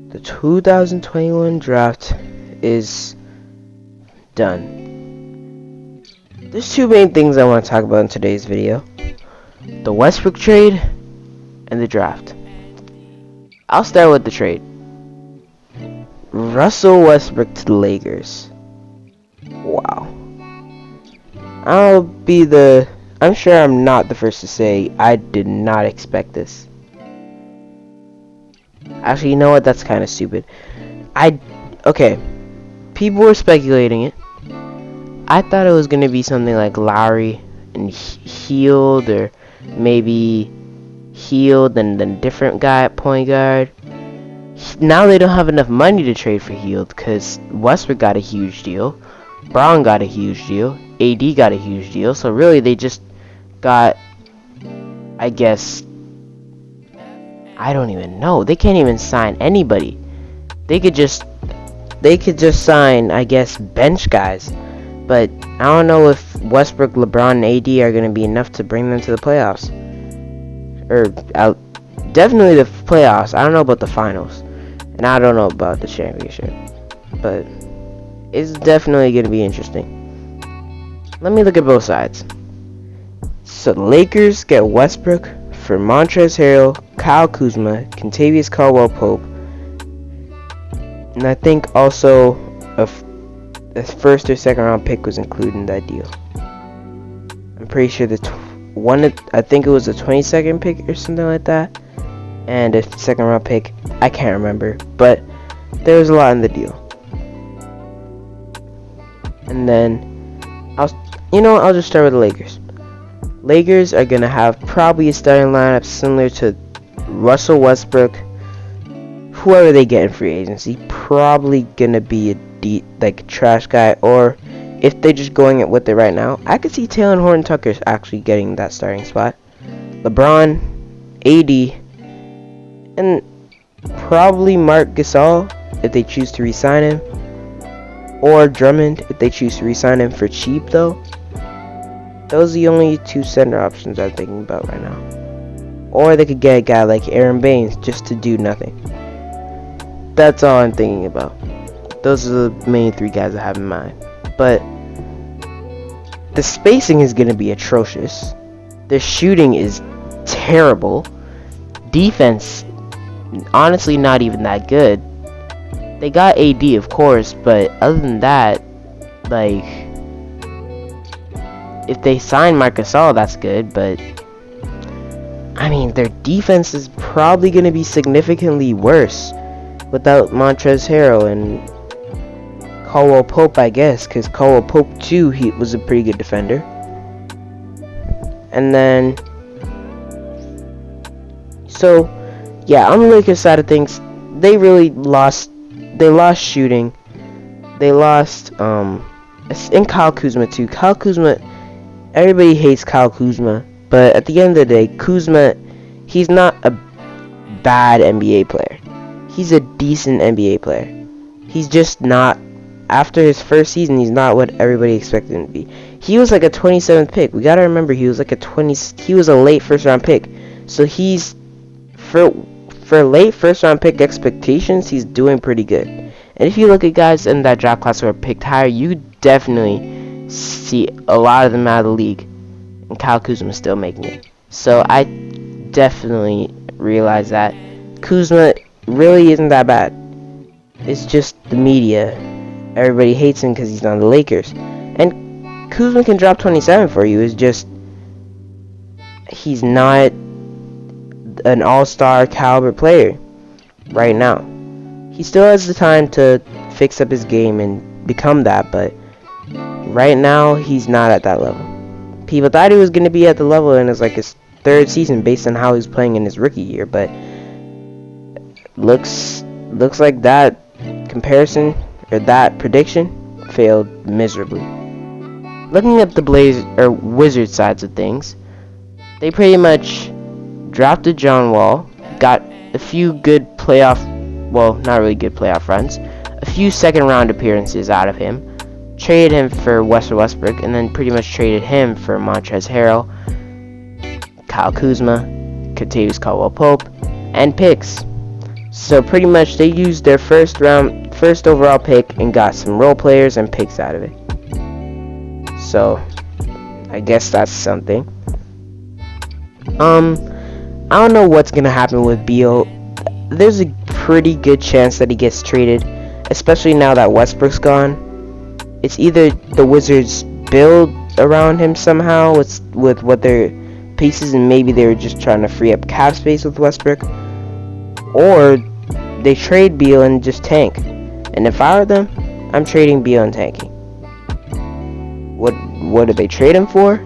The 2021 draft is done. There's two main things I want to talk about in today's video. The Westbrook trade and the draft. I'll start with the trade. Russell Westbrook to the Lakers. Wow. I'm sure I'm not the first to say I did not expect this. Actually, you know what? That's kind of stupid. Okay. People were speculating it. I thought it was going to be something like Lowry and Hield, or maybe Hield and then different guy at point guard. Now they don't have enough money to trade for Hield because Westbrook got a huge deal. Brown got a huge deal. AD got a huge deal. So really they just got, I guess, I don't even know. They can't even sign anybody. They could just sign, I guess, bench guys. But I don't know if Westbrook, LeBron, and AD are going to be enough to bring them to the playoffs. Definitely the playoffs. I don't know about the finals. And I don't know about the championship. But it's definitely going to be interesting. Let me look at both sides. So the Lakers get Westbrook for Montrezl Harrell, Kyle Kuzma, Kentavious Caldwell-Pope, and I think also a first or second round pick was included in that deal. I'm pretty sure I think it was a 22nd pick or something like that, and a second round pick. I can't remember, but there was a lot in the deal. And then I'll just start with the Lakers. Lakers are gonna have probably a starting lineup similar to Russell Westbrook, whoever they get in free agency. Probably gonna be a trash guy, or if they're just going with it right now, I could see Taylor Horton-Tucker actually getting that starting spot. LeBron, AD, and probably Marc Gasol if they choose to re-sign him, or Drummond if they choose to re-sign him for cheap though. Those are the only two center options I'm thinking about right now. Or they could get a guy like Aaron Baines just to do nothing. That's all I'm thinking about. Those are the main three guys I have in mind. But the spacing is going to be atrocious. The shooting is terrible. Defense, honestly, not even that good. They got AD, of course, but other than that, if they sign Marc Gasol, that's good, but I mean, their defense is probably going to be significantly worse without Montrezl Harrell and Caldwell-Pope, I guess, because Caldwell-Pope too, he was a pretty good defender. And then, so yeah, on the Lakers side of things, they really lost. They lost shooting. They lost and Kyle Kuzma too. Kyle Kuzma. Everybody hates Kyle Kuzma, but at the end of the day, Kuzma, he's not a bad NBA player. He's a decent NBA player. He's just not, after his first season, he's not what everybody expected him to be. He was like a 27th pick. We gotta remember he was a late first round pick. So he's, for late first round pick expectations, he's doing pretty good. And if you look at guys in that draft class who are picked higher, you definitely see a lot of them out of the league, and Kyle Kuzma is still making it. So I definitely realize that Kuzma really isn't that bad. It's just the media. Everybody hates him because he's on the Lakers. And Kuzma can drop 27 for you. It's just he's not an all-star caliber player right now. He still has the time to fix up his game and become that, but right now, he's not at that level. People thought he was going to be at the level in his third season based on how he's playing in his rookie year, but looks like that comparison or that prediction failed miserably. Looking at the Wizards sides of things, they pretty much drafted John Wall, got a few good not really good playoff runs, a few second round appearances out of him, traded him for Westbrook, and then pretty much traded him for Montrezl Harrell, Kyle Kuzma, Kentavious Caldwell-Pope, and picks. So pretty much they used their first overall pick and got some role players and picks out of it. So I guess that's something. I don't know what's gonna happen with Beal. There's a pretty good chance that he gets traded, especially now that Westbrook's gone. It's either the Wizards build around him somehow with what their pieces, and maybe they were just trying to free up cap space with Westbrook, or they trade Beal and just tank. And if I were them, I'm trading Beal and tanking. What did they trade him for?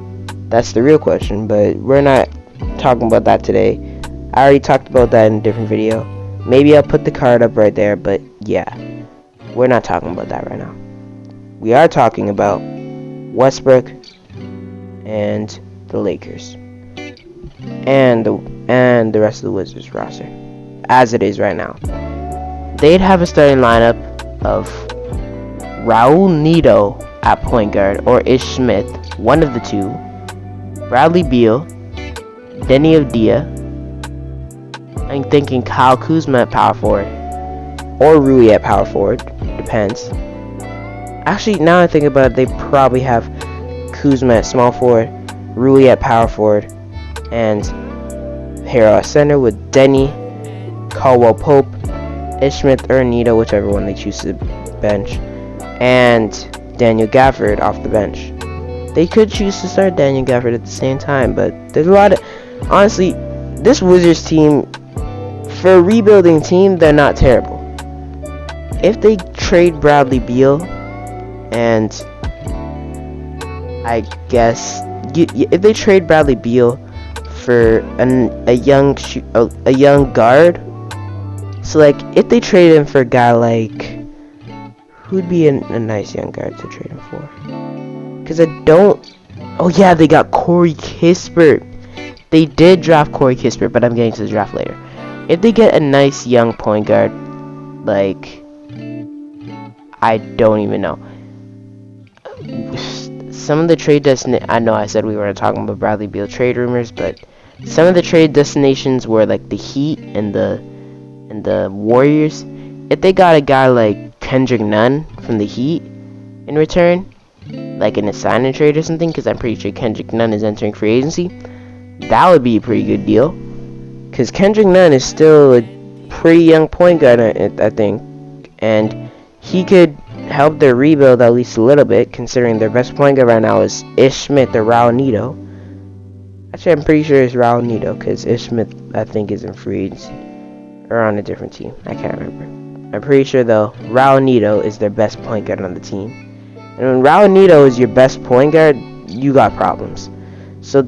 That's the real question, but we're not talking about that today. I already talked about that in a different video. Maybe I'll put the card up right there, but yeah, we're not talking about that right now. We are talking about Westbrook and the Lakers and the rest of the Wizards roster as it is right now. They'd have a starting lineup of Raul Neto at point guard or Ish Smith, one of the two, Bradley Beal, Denny Avdia. I'm thinking Kyle Kuzma at power forward or Rui at power forward, depends. Actually, now I think about it, they probably have Kuzma at small forward, Rui at power forward, and Harrell at center with Denny, Caldwell Pope, Ish Smith or Neto, whichever one they choose to bench, and Daniel Gafford off the bench. They could choose to start Daniel Gafford at the same time, but there's a lot of... Honestly, this Wizards team, for a rebuilding team, they're not terrible. If they trade Bradley Beal, and I guess if they trade Bradley Beal for a young guard, so like if they trade him for a guy like, who'd be a nice young guard to trade him for? Because I don't... Oh yeah, they got Corey Kispert. They did draft Corey Kispert, but I'm getting to the draft later. If they get a nice young point guard, like, I don't even know. Some of the trade I know I said we were talking about Bradley Beal trade rumors, but some of the trade destinations were like the Heat and the Warriors. If they got a guy like Kendrick Nunn from the Heat in return, like in a sign and trade or something, because I'm pretty sure Kendrick Nunn is entering free agency, that would be a pretty good deal. Because Kendrick Nunn is still a pretty young point guard, I think, and he could help their rebuild at least a little bit, considering their best point guard right now is Ish Smith or Raul Neto. Actually, I'm pretty sure it's Raul Neto, because Ish Smith, I think, is in free agency, or on a different team. I can't remember. I'm pretty sure, though, Raul Neto is their best point guard on the team. And when Raul Neto is your best point guard, you got problems. So,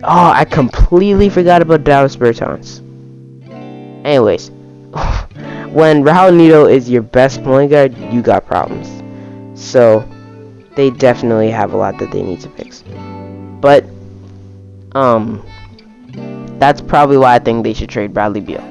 I completely forgot about Dallas Bertans. Anyways, when Raul Neto is your best point guard, you got problems. So, they definitely have a lot that they need to fix. But, that's probably why I think they should trade Bradley Beal.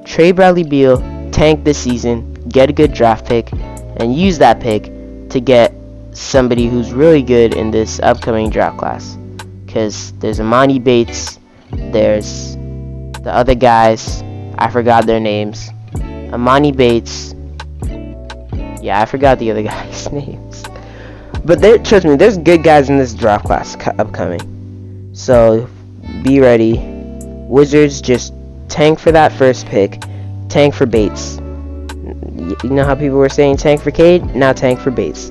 Trade Bradley Beal, tank this season, get a good draft pick, and use that pick to get somebody who's really good in this upcoming draft class. Because there's Amani Bates, there's the other guys, I forgot their names. Amani Bates, yeah, I forgot the other guys' names. But trust me, there's good guys in this draft class upcoming. So, be ready. Wizards, just tank for that first pick. Tank for Bates. You know how people were saying tank for Cade? Now tank for Bates.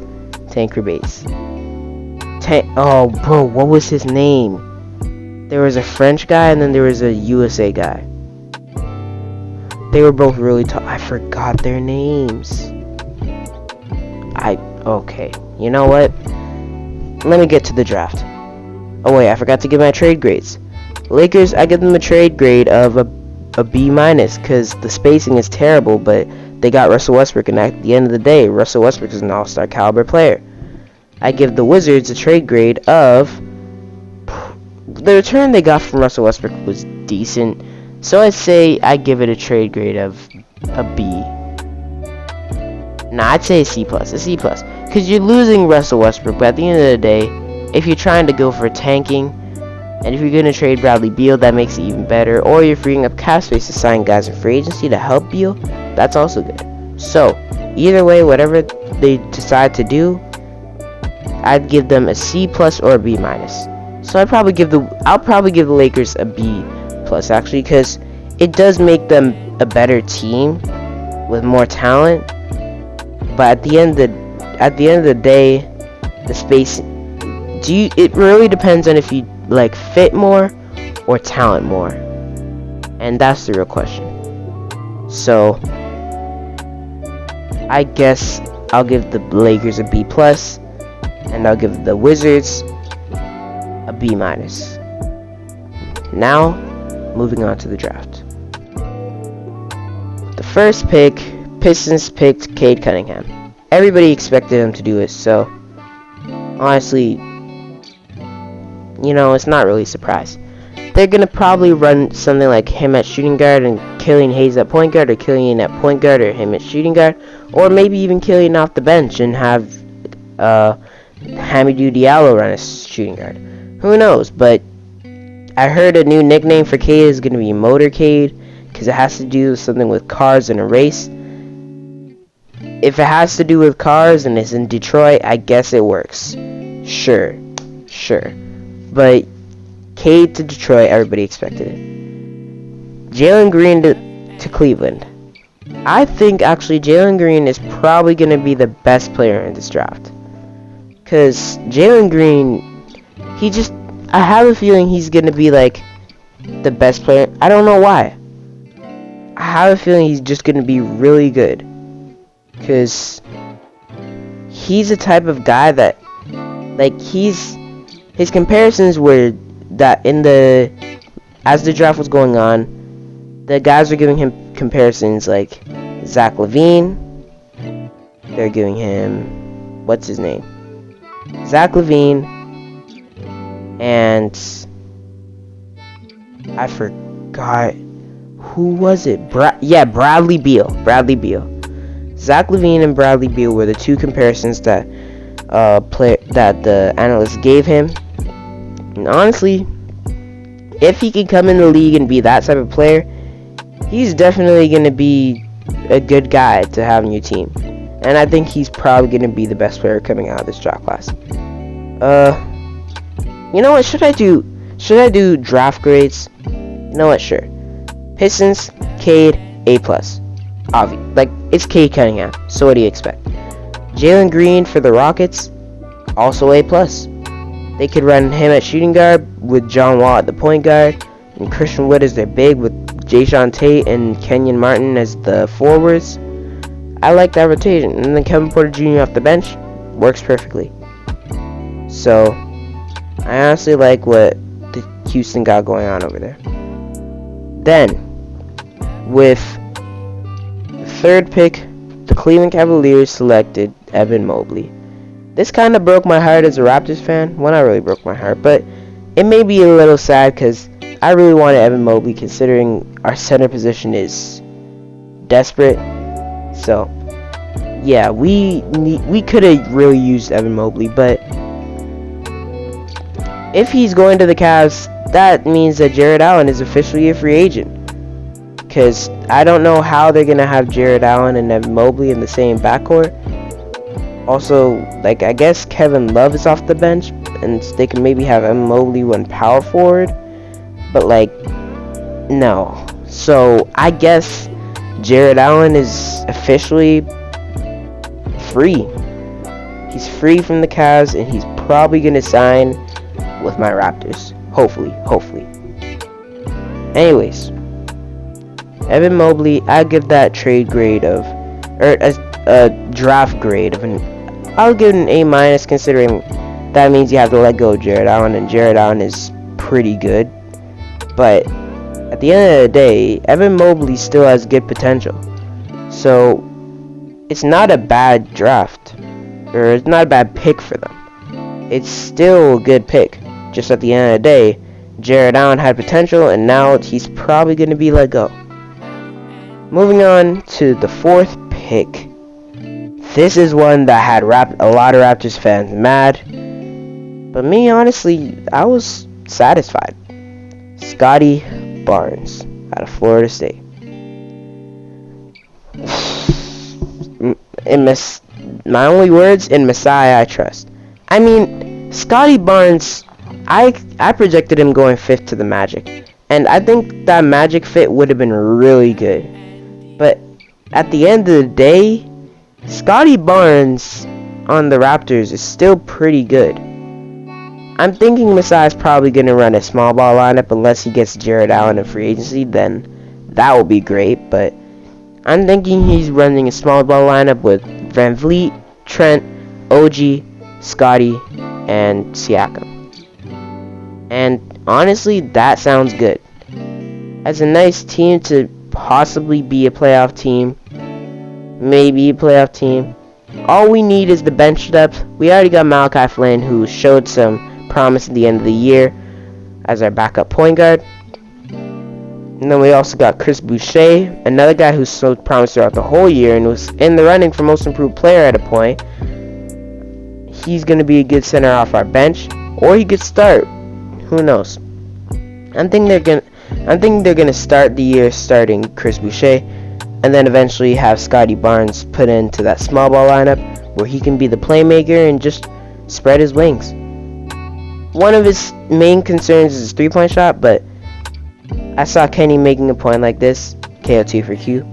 Tank for Bates. Oh, bro, what was his name? There was a French guy and then there was a USA guy. They were both really tall. I forgot their names. Okay. You know what? Let me get to the draft. Oh wait, I forgot to give my trade grades. Lakers, I give them a trade grade of a B minus because the spacing is terrible, but they got Russell Westbrook, and at the end of the day, Russell Westbrook is an all-star caliber player. I give the Wizards a trade grade of... The return they got from Russell Westbrook was decent, so I'd say I give it a trade grade of a B. Nah, I'd say a C+, because you're losing Russell Westbrook, but at the end of the day, if you're trying to go for tanking, And if you're going to trade Bradley Beal, that makes it even better. Or you're freeing up cap space to sign guys in free agency to help Beal, that's also good. So, either way, whatever they decide to do, I'd give them a C plus or a B minus. So I'll probably give the Lakers a B plus actually, because it does make them a better team with more talent. But at the end of the day, the space, it really depends on if you like fit more or talent more, and that's the real question. So I guess I'll give the Lakers a B plus, and I'll give the Wizards a B minus. Now, moving on to the draft. The first pick, Pistons picked Cade Cunningham. Everybody expected him to do it, so honestly, it's not really a surprise. They're gonna probably run something like him at shooting guard and Killian Hayes at point guard, or Killian at point guard, or him at shooting guard, or maybe even Killian off the bench and have Hamidou Diallo run as shooting guard. Who knows? But I heard a new nickname for Cade is gonna be Motorcade, because it has to do something with cars in a race. If it has to do with cars and it's in Detroit, I guess it works. Sure. But Cade to Detroit, everybody expected it. Jalen Green to Cleveland. I think actually Jalen Green is probably going to be the best player in this draft. Because Jalen Green, I have a feeling he's going to be like the best player. I don't know why. I have a feeling he's just going to be really good. Because he's the type of guy that, like, his comparisons were that as the draft was going on, the guys were giving him comparisons like Zach LaVine. They're giving him, what's his name? Zach LaVine, and I forgot, who was it? Bradley Beal. Zach LaVine and Bradley Beal were the two comparisons that the analysts gave him. And honestly, if he can come in the league and be that type of player, he's definitely going to be a good guy to have in your team. And I think he's probably going to be the best player coming out of this draft class. You know what? Should I do draft grades? You know what? Sure. Pistons, Cade, A+. Like, it's Cade Cunningham, so what do you expect? Jalen Green for the Rockets, also A+. They could run him at shooting guard with John Wall at the point guard, and Christian Wood as their big with Jayshawn Tate and Kenyon Martin as the forwards. I like that rotation. And then Kevin Porter Jr. off the bench works perfectly. So, I honestly like what the Houston got going on over there. Then, with the third pick, the Cleveland Cavaliers selected Evan Mobley. This kind of broke my heart as a Raptors fan. Well, not really broke my heart, but it made me a little sad because I really wanted Evan Mobley, considering our center position is desperate. So, yeah, we could have really used Evan Mobley, but if he's going to the Cavs, that means that Jared Allen is officially a free agent. Because I don't know how they're going to have Jared Allen and Evan Mobley in the same backcourt. Also, like, I guess Kevin Love is off the bench, and they can maybe have Evan Mobley run power forward. But, like, no. So, I guess Jared Allen is officially free. He's free from the Cavs, and he's probably going to sign with my Raptors. Hopefully. Anyways, Evan Mobley, I give that trade grade of, or a draft grade of I'll give it an A-, considering that means you have to let go of Jared Allen, and Jared Allen is pretty good. But at the end of the day, Evan Mobley still has good potential. So it's not a bad draft, or it's not a bad pick for them. It's still a good pick. Just at the end of the day, Jared Allen had potential, and now he's probably going to be let go. Moving on to the fourth pick. This is one that had a lot of Raptors fans mad. But me, honestly, I was satisfied. Scotty Barnes out of Florida State. My only words, in Messiah I trust. I mean, Scotty Barnes, I projected him going 5th to the Magic. And I think that Magic fit would have been really good. But at the end of the day, Scotty Barnes on the Raptors is still pretty good. I'm thinking Messiah's probably going to run a small ball lineup unless he gets Jared Allen in free agency. Then that will be great. But I'm thinking he's running a small ball lineup with Van Vliet, Trent, OG, Scotty, and Siakam. And honestly, that sounds good. As a nice team to possibly be a playoff team. Maybe a playoff team. All we need is the bench depth. We already got Malachi Flynn, who showed some promise at the end of the year as our backup point guard. And then we also got Chris Boucher, another guy who showed promise throughout the whole year and was in the running for most improved player at a point. He's going to be a good center off our bench, or he could start. Who knows? I think they're gonna start the year starting Chris Boucher, and then eventually have Scotty Barnes put into that small ball lineup where he can be the playmaker and just spread his wings. One of his main concerns is his three-point shot, but I saw Kenny making a point like this. KO2 for Q.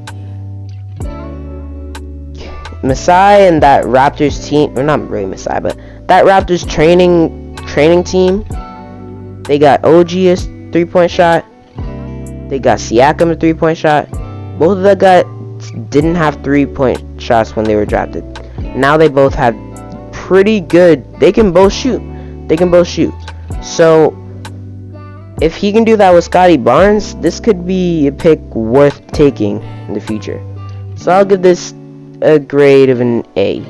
Masai and that Raptors team, or not really Masai, but that Raptors training team, they got OG a three-point shot. They got Siakam a three-point shot. Both of the guys didn't have three-point shots when they were drafted. Now they both have pretty good. They can both shoot. So if he can do that with Scotty Barnes, this could be a pick worth taking in the future. So I'll give this a grade of an A.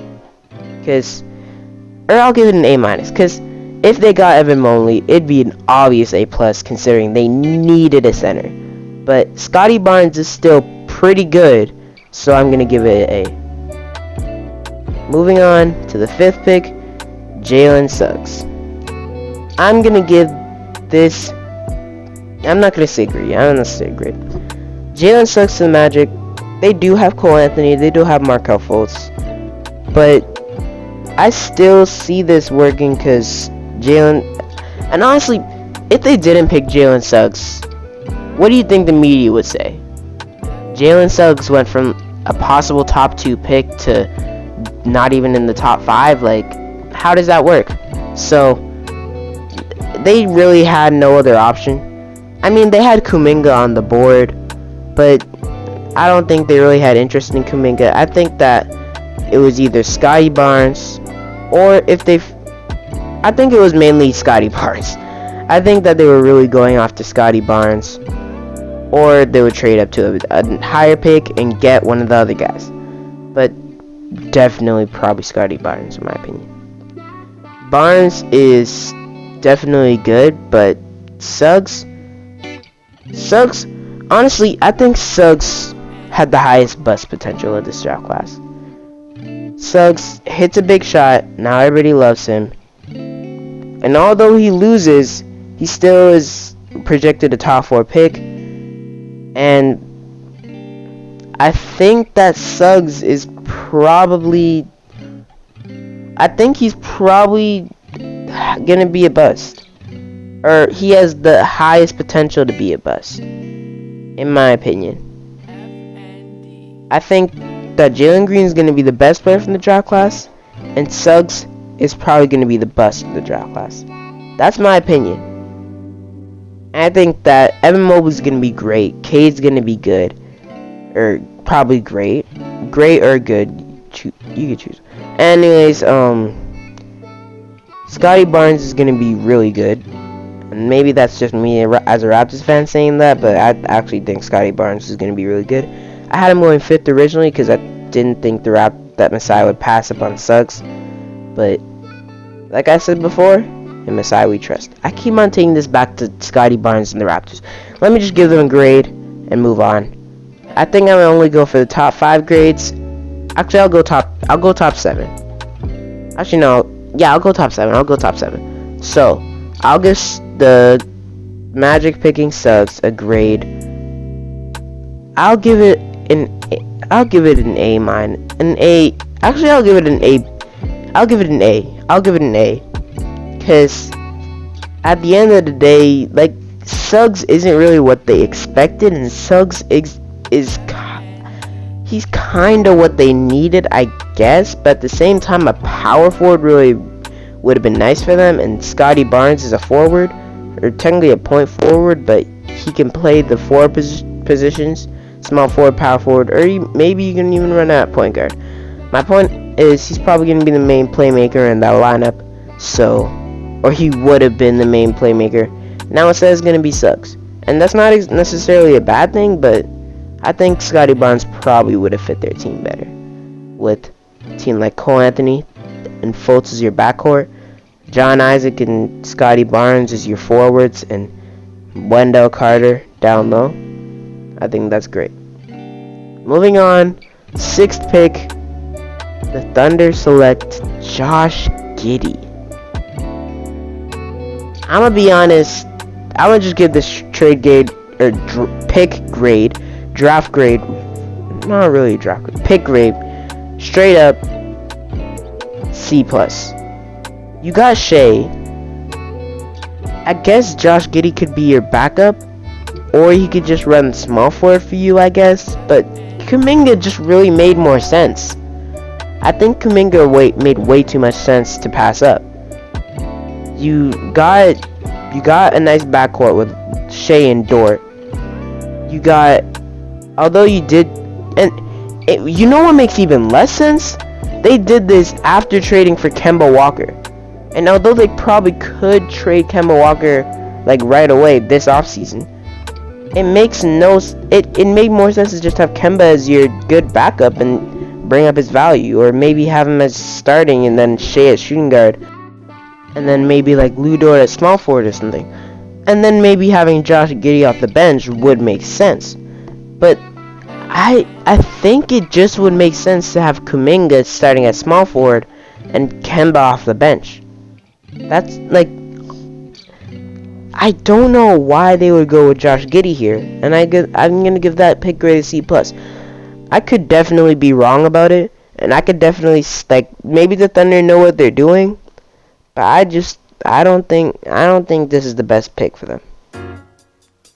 I'll give it an A minus. Because if they got Evan Mobley, it'd be an obvious A plus considering they needed a center. But Scotty Barnes is still pretty good, so I'm going to give it an A. Moving on to the 5th pick, Jalen Suggs. I'm going to give this, I'm not going to say grade. I'm going to say grade. Jalen Suggs to the Magic. They do have Cole Anthony. They do have Markelle Fultz. But I still see this working because Jalen... And honestly, if they didn't pick Jalen Suggs, what do you think the media would say? Jalen Suggs went from a possible top 2 pick to not even in the top 5. Like, how does that work? So, they really had no other option. I mean, they had Kuminga on the board, but I don't think they really had interest in Kuminga. I think that it was either Scotty Barnes, or I think it was mainly Scotty Barnes. I think that they were really going after Scotty Barnes, or they would trade up to a higher pick and get one of the other guys. But definitely probably Scotty Barnes in my opinion. Barnes is definitely good, but Suggs, honestly, I think Suggs had the highest bust potential of this draft class. Suggs hits a big shot, now everybody loves him. And although he loses, he still is projected a top 4 pick. And I think that Suggs is probably... I think he's probably gonna be a bust. Or he has the highest potential to be a bust, in my opinion. I think that Jalen Green is going to be the best player from the draft class, and Suggs is probably going to be the bust of the draft class. That's my opinion. I think that Evan Mobley is going to be great. Cade's going to be good, or probably great or good. You can choose. Anyways, Scotty Barnes is going to be really good. And maybe that's just me as a Raptors fan saying that, but I actually think Scotty Barnes is going to be really good. I had him going 5th originally because I didn't think that Masai would pass up on Suggs. But like I said before, in Masai we trust. I keep on taking this back to Scotty Barnes and the Raptors. Let me just give them a grade and move on. I think I'm gonna only go for the top 5 grades. Actually, I'll go top 7. Actually, no. Yeah, I'll go top 7. So, I'll give the Magic picking Suggs a grade. I'll give it an A minus, an A. Actually, I'll give it an A. I'll give it an A. I'll give it an A. Cause at the end of the day, like, Suggs isn't really what they expected, and Suggs he's kind of what they needed, I guess. But at the same time, a power forward really would have been nice for them. And Scotty Barnes is a forward, or technically a point forward, but he can play the four positions: small forward, power forward, or maybe you can even run out point guard. My point is, he's probably going to be the main playmaker in that lineup. So, or he would have been the main playmaker. Now it says going to be Suggs, and that's not necessarily a bad thing, but I think Scotty Barnes probably would have fit their team better with a team like Cole Anthony and Fultz as your backcourt, John Isaac and Scotty Barnes as your forwards, and Wendell Carter down low. I think that's great. Moving on, 6th pick, the Thunder select Josh Giddey. I'm gonna be honest, I'm gonna just give this trade grade, or pick grade, draft grade, not really draft grade, pick grade, straight up C+. You got Shea. I guess Josh Giddey could be your backup, or he could just run small forward for you, I guess. But Kuminga just really made more sense. I think Kuminga made way too much sense to pass up. You got a nice backcourt with Shea and Dort. You got, although you did, and you know what makes even less sense? They did this after trading for Kemba Walker. And although they probably could trade Kemba Walker like right away this offseason, it made more sense to just have Kemba as your good backup and bring up his value, or maybe have him as starting and then Shea at shooting guard, and then maybe like Lou Dort at small forward or something, and then maybe having Josh Giddey off the bench would make sense. But I think it just would make sense to have Kuminga starting at small forward and Kemba off the bench. That's like, I don't know why they would go with Josh Giddey here, and I'm gonna give that pick grade a C+. I could definitely be wrong about it, and I could definitely, like, maybe the Thunder know what they're doing, but I don't think this is the best pick for them.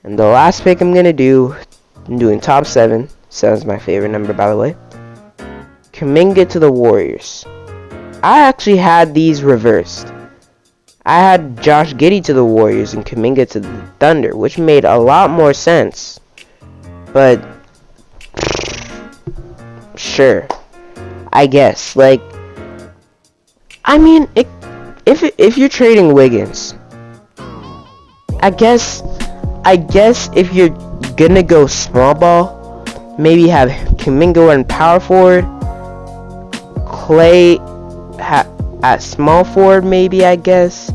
And the last pick I'm doing top 7. 7 is my favorite number, by the way. Kuminga to the Warriors. I actually had these reversed. I had Josh Giddey to the Warriors and Kuminga to the Thunder, which made a lot more sense. But sure, I guess. Like, I mean, if you're trading Wiggins, I guess if you're gonna go small ball, maybe have Kuminga run power forward, Clay at small forward, maybe, I guess.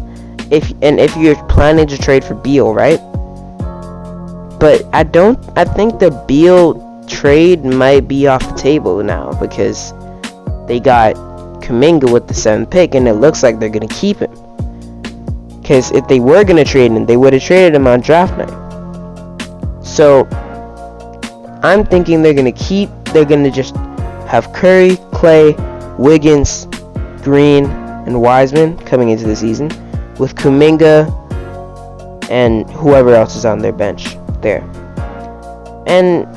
If you're planning to trade for Beal, right? But I think the Beal trade might be off the table now, because they got Kuminga with the 7th pick, and it looks like they're gonna keep him. Because if they were gonna trade him, they would have traded him on draft night. So I'm thinking they're gonna just have Curry, Clay, Wiggins, Green, and Wiseman coming into the season, with Kuminga and whoever else is on their bench there. And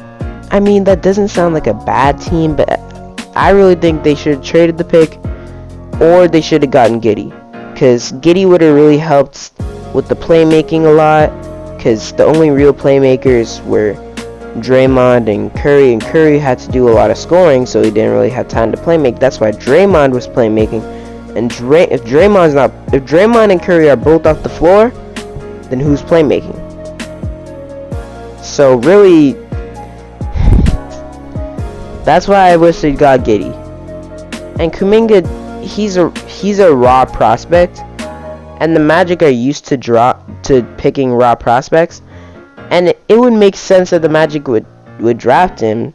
I mean, that doesn't sound like a bad team, but I really think they should have traded the pick, or they should have gotten Giddey, because Giddey would have really helped with the playmaking a lot, because the only real playmakers were Draymond and Curry had to do a lot of scoring, so he didn't really have time to playmake. That's why Draymond was playmaking. And if Draymond and Curry are both off the floor, then who's playmaking? So really, that's why I wish they got Giddey. And Kuminga, he's a raw prospect, and the Magic are used to picking raw prospects, and it would make sense that the Magic would draft him.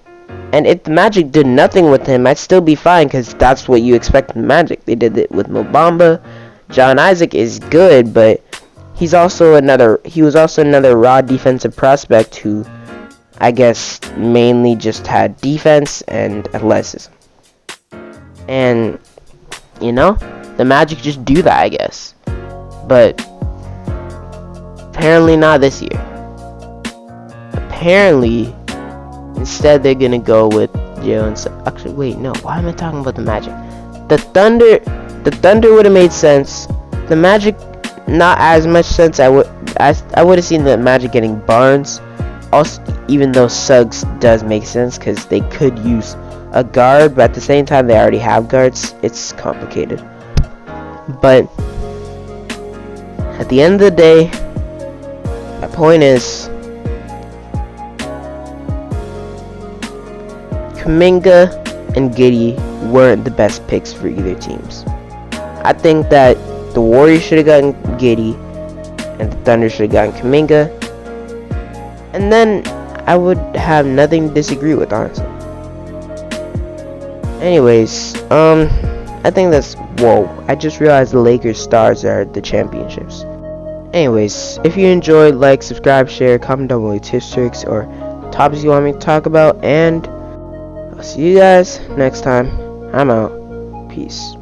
And if the Magic did nothing with him, I'd still be fine, because that's what you expect from the Magic. They did it with Mo Bamba. John Isaac is good, but he was also another raw defensive prospect who I guess mainly just had defense and athleticism. And you know, the Magic just do that, I guess. But apparently not this year. Apparently, instead they're gonna go with Jalen. Actually, wait, no. Why am I talking about the Magic? The Thunder would have made sense. The Magic, not as much sense. I would have seen the Magic getting Barnes. Also, even though Suggs does make sense because they could use a guard, but at the same time they already have guards. It's complicated. But at the end of the day, my point is, Kuminga and Giddey weren't the best picks for either teams. I think that the Warriors should have gotten Giddey and the Thunder should have gotten Kuminga, and then I would have nothing to disagree with, honestly. Anyways, I think that's, whoa, I just realized the Lakers stars are the championships. Anyways, if you enjoyed, like, subscribe, share, comment down below tips, tricks, or topics you want me to talk about, and I'll see you guys next time. I'm out. Peace.